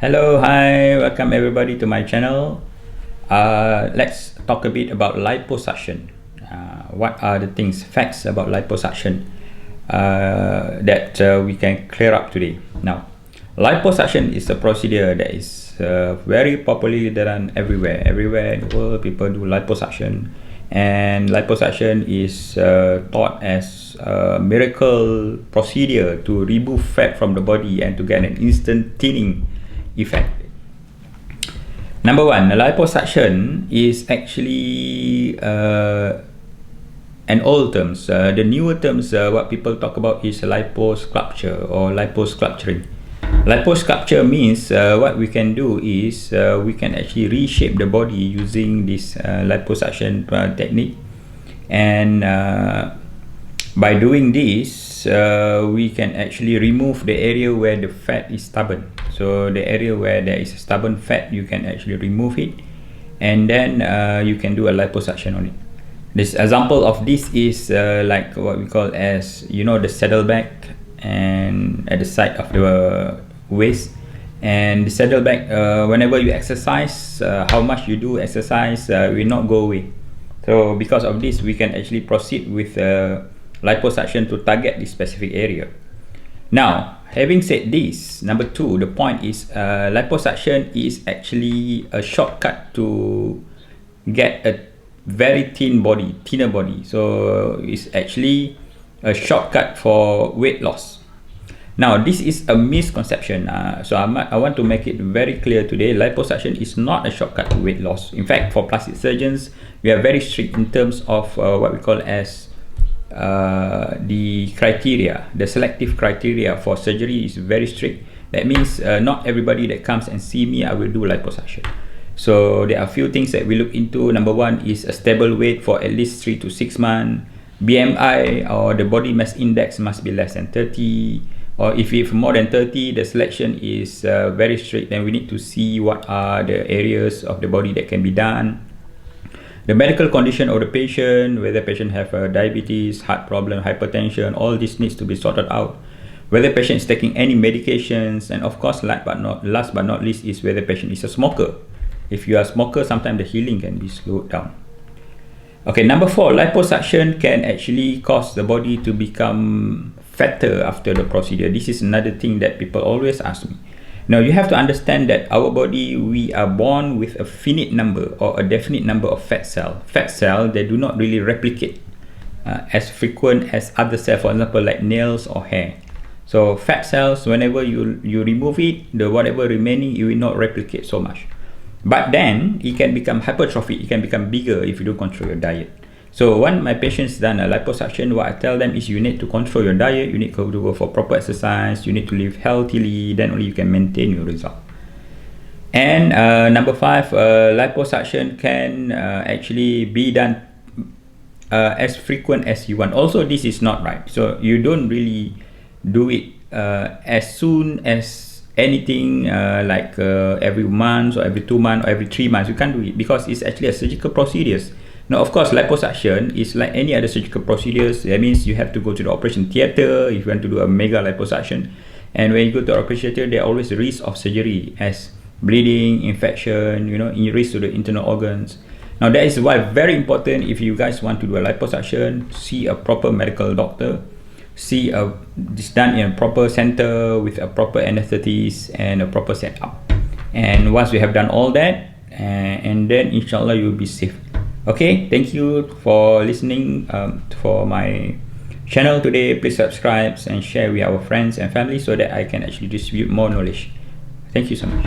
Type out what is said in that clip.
Hello, hi, welcome everybody to my channel. Let's talk a bit about liposuction. What are the facts about liposuction that we can clear up today? Now, liposuction is a procedure that is very popularly done everywhere. Everywhere in the world, people do liposuction, and liposuction is taught as a miracle procedure to remove fat from the body and to get an instant thinning effect. Number one, liposuction is actually an old terms. The newer terms, what people talk about is liposculpture or liposculpturing. Liposculpture means what we can do is we can actually reshape the body using this liposuction technique, and by doing this we can actually remove the area where the fat is stubborn. So the area where there is a stubborn fat, you can actually remove it, and then you can do a liposuction on it. This example of this is like what we call as, you know, the saddlebag and at the side of the waist. And the saddlebag, whenever you exercise, how much you do exercise will not go away. So because of this, we can actually proceed with liposuction to target this specific area. Now, having said this, number two, the point is liposuction is actually a shortcut to get a very thinner body. So it's actually a shortcut for weight loss. Now, this is a misconception. So I want to make it very clear today. Liposuction is not a shortcut to weight loss. In fact, for plastic surgeons, we are very strict in terms of what we call as the criteria. The selective criteria for surgery is very strict. That means not everybody that comes and see me, I will do liposuction. So there are a few things that we look into. Number one is a stable weight for at least 3 to 6 months. BMI or the body mass index must be less than 30. Or if you have more than 30, the selection is very strict. Then we need to see what are the areas of the body that can be done. The medical condition of the patient, whether the patient have diabetes, heart problem, hypertension, all this needs to be sorted out. Whether the patient is taking any medications, and of course, last but not least, is whether the patient is a smoker. If you are a smoker, sometimes the healing can be slowed down. Okay, number four, liposuction can actually cause the body to become fatter after the procedure. This is another thing that people always ask me. Now, you have to understand that our body, we are born with a finite number or a definite number of fat cells. Fat cells, they do not really replicate as frequent as other cells, for example, like nails or hair. So fat cells, whenever you remove it, the whatever remaining, it will not replicate so much. But then, it can become hypertrophic, it can become bigger if you don't control your diet. So when my patients done a liposuction, what I tell them is you need to control your diet, you need to go for proper exercise, you need to live healthily, then only you can maintain your result. And number five, liposuction can actually be done as frequent as you want. Also, this is not right. So you don't really do it as soon as anything like every month or every 2 months or every 3 months. You can't do it because it's actually a surgical procedure. Now, of course, liposuction is like any other surgical procedures. That means you have to go to the operation theater if you want to do a mega liposuction. And when you go to the operation theater, there are always risk of surgery as bleeding, infection, you know, risk to the internal organs. Now, that is why very important, if you guys want to do a liposuction, see a proper medical doctor. See this done in a proper center with a proper anesthetist and a proper setup. And once we have done all that, and then inshallah you will be safe. Okay, thank you for listening for my channel today. Please subscribe and share with our friends and family so that I can actually distribute more knowledge. Thank you so much.